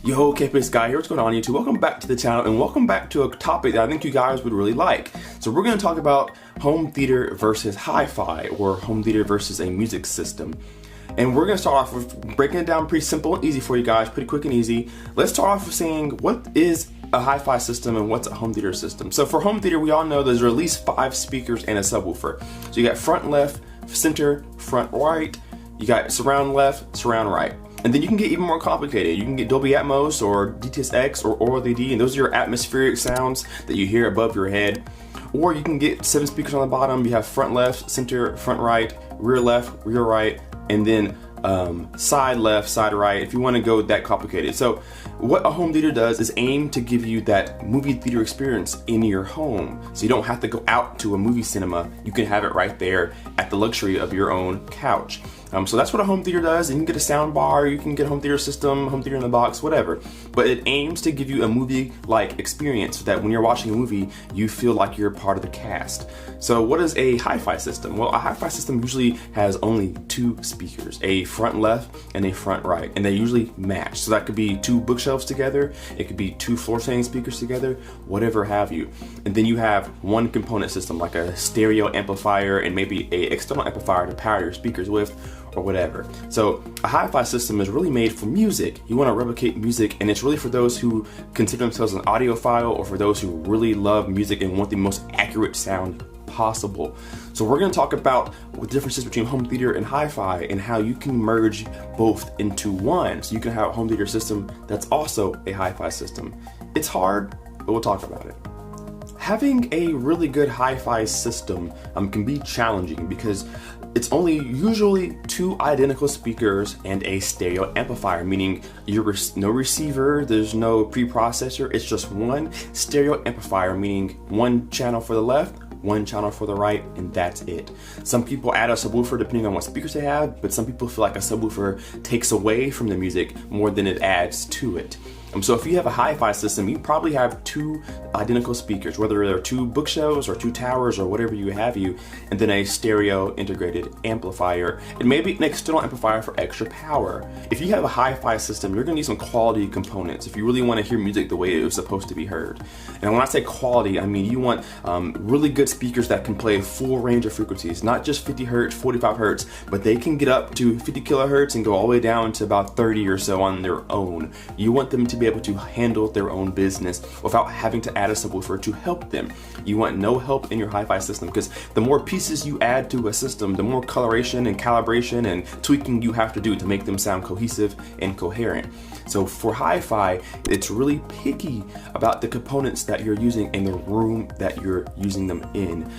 Yo, Kpaceguy here. What's going on YouTube? Welcome back to the channel and welcome back to a topic that I think you guys would really like. So we're going to talk about home theater versus hi-fi, or home theater versus a music system. And we're going to start off with breaking it down pretty simple and easy for you guys, pretty quick and easy. Let's start off with saying what is a hi-fi system and what's a home theater system. So for home theater, we all know there's at least 5 speakers and a subwoofer. So you got front left, center, front right, you got surround left, surround right. And then you can get even more complicated. You can get Dolby Atmos or DTS:X or OLED, and those are your atmospheric sounds that you hear above your head. Or you can get 7 speakers on the bottom. You have front left, center, front right, rear left, rear right, and then side left, side right, if you want to go that complicated. So what a home theater does is aim to give you that movie theater experience in your home. So you don't have to go out to a movie cinema. You can have it right there at the luxury of your own couch. So that's what a home theater does. You can get a sound bar, you can get a home theater system, home theater in the box, whatever. But it aims to give you a movie-like experience so that when you're watching a movie, you feel like you're part of the cast. So what is a hi-fi system? Well, a hi-fi system usually has only 2 speakers, a front left and a front right, and they usually match. So that could be 2 bookshelves together, it could be 2 floor-standing speakers together, whatever have you. And then you have one component system like a stereo amplifier and maybe an external amplifier to power your speakers with, or whatever. So a hi-fi system is really made for music. You want to replicate music, and it's really for those who consider themselves an audiophile, or for those who really love music and want the most accurate sound possible. So we're going to talk about the differences between home theater and hi-fi and how you can merge both into one. So you can have a home theater system that's also a hi-fi system. It's hard, but we'll talk about it. Having a really good hi-fi system can be challenging because it's only usually 2 identical speakers and a stereo amplifier, meaning no receiver, there's no preprocessor, it's just one stereo amplifier, meaning 1 channel for the left, 1 channel for the right, and that's it. Some people add a subwoofer depending on what speakers they have, but some people feel like a subwoofer takes away from the music more than it adds to it. So if you have a hi-fi system, you probably have 2 identical speakers, whether they're 2 bookshelves or 2 towers or whatever you have, and then a stereo integrated amplifier, and maybe an external amplifier for extra power. If you have a hi-fi system, you're gonna need some quality components if you really wanna hear music the way it was supposed to be heard. And when I say quality, I mean you want really good speakers that can play a full range of frequencies, not just 50 hertz, 45 hertz, but they can get up to 50 kilohertz and go all the way down to about 30 or so on their own. You want them to be able to handle their own business without having to add a subwoofer to help them. You want no help in your hi-fi system, because the more pieces you add to a system, the more coloration and calibration and tweaking you have to do to make them sound cohesive and coherent. So for hi-fi, it's really picky about the components that you're using in the room that you're using them in.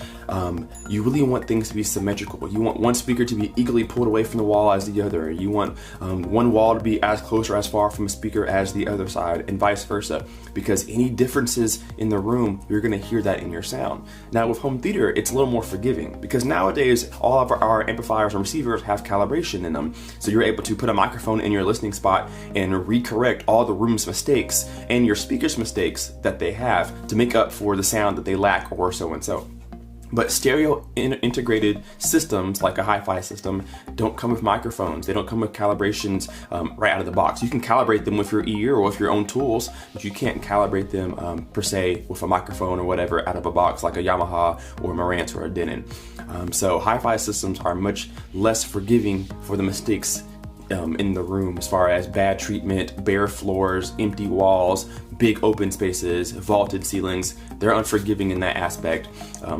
You really want things to be symmetrical. You want one speaker to be equally pulled away from the wall as the other. You want one wall to be as close or as far from a speaker as the other side, and vice versa, because any differences in the room, you're going to hear that in your sound. Now with home theater, it's a little more forgiving, because nowadays all of our amplifiers and receivers have calibration in them. So you're able to put a microphone in your listening spot and recorrect all the room's mistakes and your speaker's mistakes that they have to make up for the sound that they lack, or so and so. But stereo integrated systems like a hi-fi system don't come with microphones. They don't come with calibrations right out of the box. You can calibrate them with your ear or with your own tools, but you can't calibrate them per se with a microphone or whatever out of a box like a Yamaha or a Marantz or a Denon. So hi-fi systems are much less forgiving for the mistakes in the room, as far as bad treatment, bare floors, empty walls, big open spaces, vaulted ceilings. They're unforgiving in that aspect.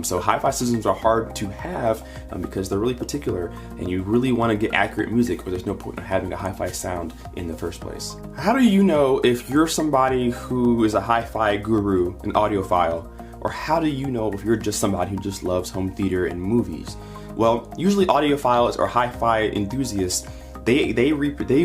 So hi-fi systems are hard to have because they're really particular, and you really want to get accurate music, or there's no point in having a hi-fi sound in the first place. How do you know if you're somebody who is a hi-fi guru, an audiophile, or how do you know if you're just somebody who just loves home theater and movies? Well, usually audiophiles or hi-fi enthusiasts, they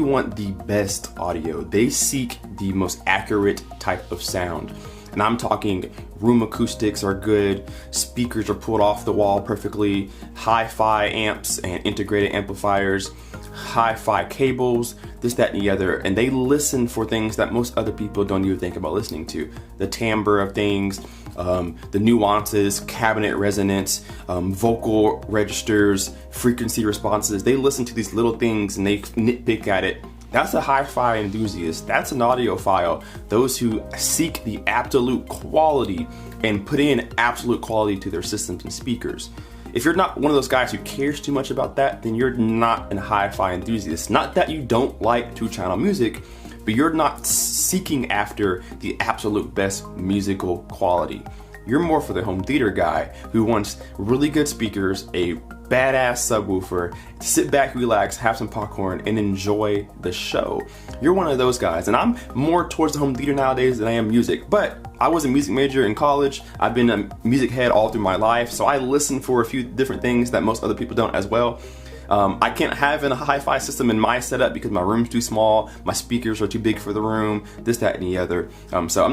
want the best audio. They seek the most accurate type of sound. And I'm talking room acoustics are good, speakers are pulled off the wall perfectly, hi-fi amps and integrated amplifiers, hi-fi cables, this, that, and the other. And they listen for things that most other people don't even think about listening to. The timbre of things, the nuances, cabinet resonance, vocal registers, frequency responses. They listen to these little things and they nitpick at it That's a hi-fi enthusiast. That's an audiophile. Those who seek the absolute quality and put in absolute quality to their systems and speakers. If you're not one of those guys who cares too much about that, then you're not a hi-fi enthusiast. Not that you don't like 2-channel music, but you're not seeking after the absolute best musical quality. You're more for the home theater guy who wants really good speakers, a badass subwoofer, to sit back, relax, have some popcorn, and enjoy the show. You're one of those guys, and I'm more towards the home theater nowadays than I am music, but I was a music major in college. I've been a music head all through my life, so I listen for a few different things that most other people don't as well. I can't have a hi-fi system in my setup because my room's too small, my speakers are too big for the room, this, that, and the other. So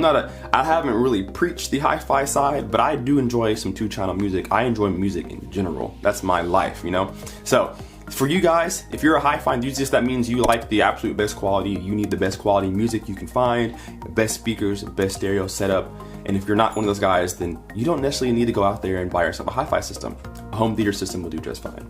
I haven't really preached the hi-fi side, but I do enjoy some 2-channel music. I enjoy music in general. That's my life, you know? So for you guys, if you're a hi-fi enthusiast, that means you like the absolute best quality. You need the best quality music you can find, the best speakers, the best stereo setup. And if you're not one of those guys, then you don't necessarily need to go out there and buy yourself a hi-fi system. A home theater system will do just fine.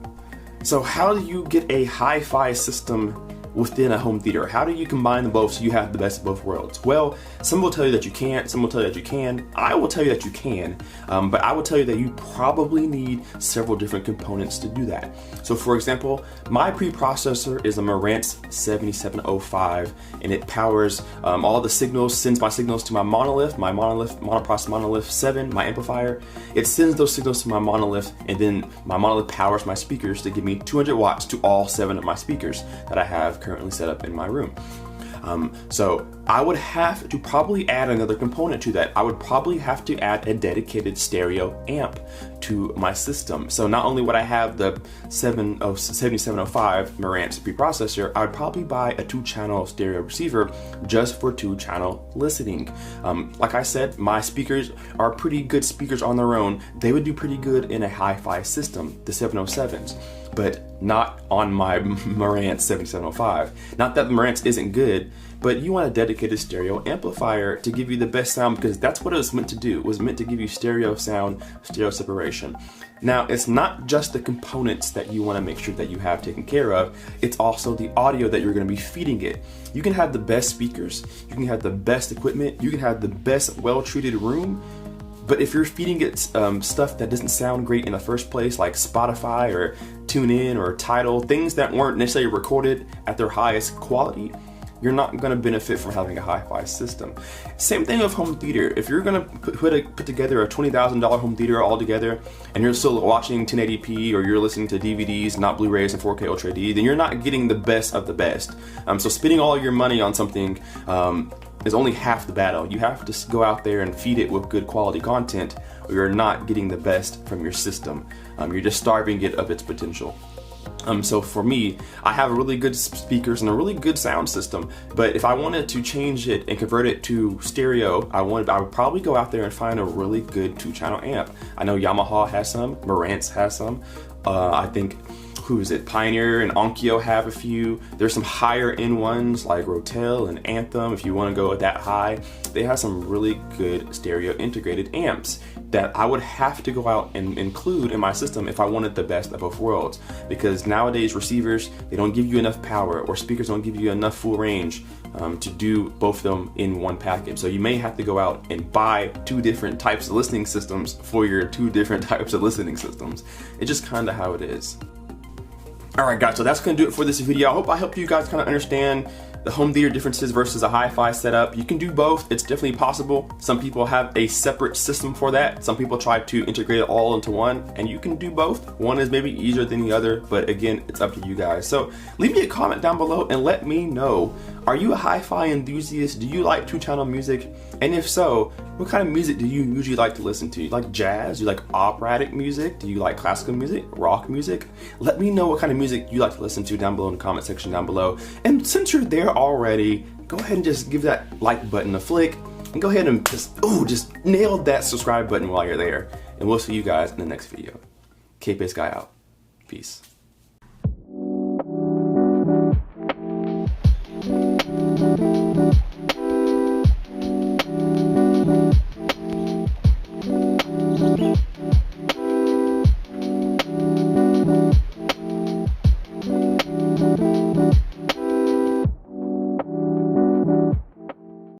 So how do you get a hi-fi system within a home theater? How do you combine them both so you have the best of both worlds? Well, some will tell you that you can't, some will tell you that you can. I will tell you that you can, but I will tell you that you probably need several different components to do that. So for example, my preprocessor is a Marantz 7705, and it powers all the signals, sends my signals to my monoprocessor monolith 7, my amplifier. It sends those signals to my monolith, and then my monolith powers my speakers to give me 200 watts to all 7 of my speakers that I have currently set up in my room. So I would have to probably add another component to that. I would probably have to add a dedicated stereo amp to my system. So not only would I have the 7705 Marantz preprocessor, I would probably buy a 2-channel stereo receiver just for 2-channel listening. Like I said, my speakers are pretty good speakers on their own. They would do pretty good in a hi-fi system, the 707s. But not on my Marantz 7705. Not that the Marantz isn't good, but you want a dedicated stereo amplifier to give you the best sound, because that's what it was meant to do. It was meant to give you stereo sound, stereo separation. Now, it's not just the components that you want to make sure that you have taken care of, it's also the audio that you're going to be feeding it. You can have the best speakers, you can have the best equipment, you can have the best well-treated room, but if you're feeding it stuff that doesn't sound great in the first place, like Spotify or TuneIn or Tidal, things that weren't necessarily recorded at their highest quality, you're not going to benefit from having a hi-fi system. Same thing with home theater. If you're going to put together a $20,000 home theater all together, and you're still watching 1080p, or you're listening to DVDs, not Blu-rays and 4K Ultra HD, then you're not getting the best of the best. So spending all your money on something is only half the battle. You have to go out there and feed it with good quality content, or you're not getting the best from your system. You're just starving it of its potential. So for me, I have really good speakers and a really good sound system, but if I wanted to change it and convert it to stereo, I would probably go out there and find a really good 2-channel amp. I know Yamaha has some, Marantz has some, I think, Pioneer and Onkyo have a few. There's some higher end ones like Rotel and Anthem. If you want to go that high, they have some really good stereo integrated amps that I would have to go out and include in my system if I wanted the best of both worlds. Because nowadays receivers, they don't give you enough power, or speakers don't give you enough full range to do both of them in one package. So you may have to go out and buy 2 different types of listening systems for your 2 different types of listening systems. It's just kind of how it is. Alright guys, so that's going to do it for this video. I hope I helped you guys kind of understand the home theater differences versus a hi-fi setup. You can do both. It's definitely possible. Some people have a separate system for that. Some people try to integrate it all into one, and you can do both. One is maybe easier than the other, but again, it's up to you guys. So leave me a comment down below and let me know, are you a hi-fi enthusiast? Do you like 2-channel music? And if so, what kind of music do you usually like to listen to? You like jazz? Do you like operatic music? Do you like classical music? Rock music? Let me know what kind of music you like to listen to down below in the comment section down below. And since you're there already, go ahead and just give that like button a flick, and go ahead and just nail that subscribe button while you're there. And we'll see you guys in the next video. Kpaceguy out. Peace.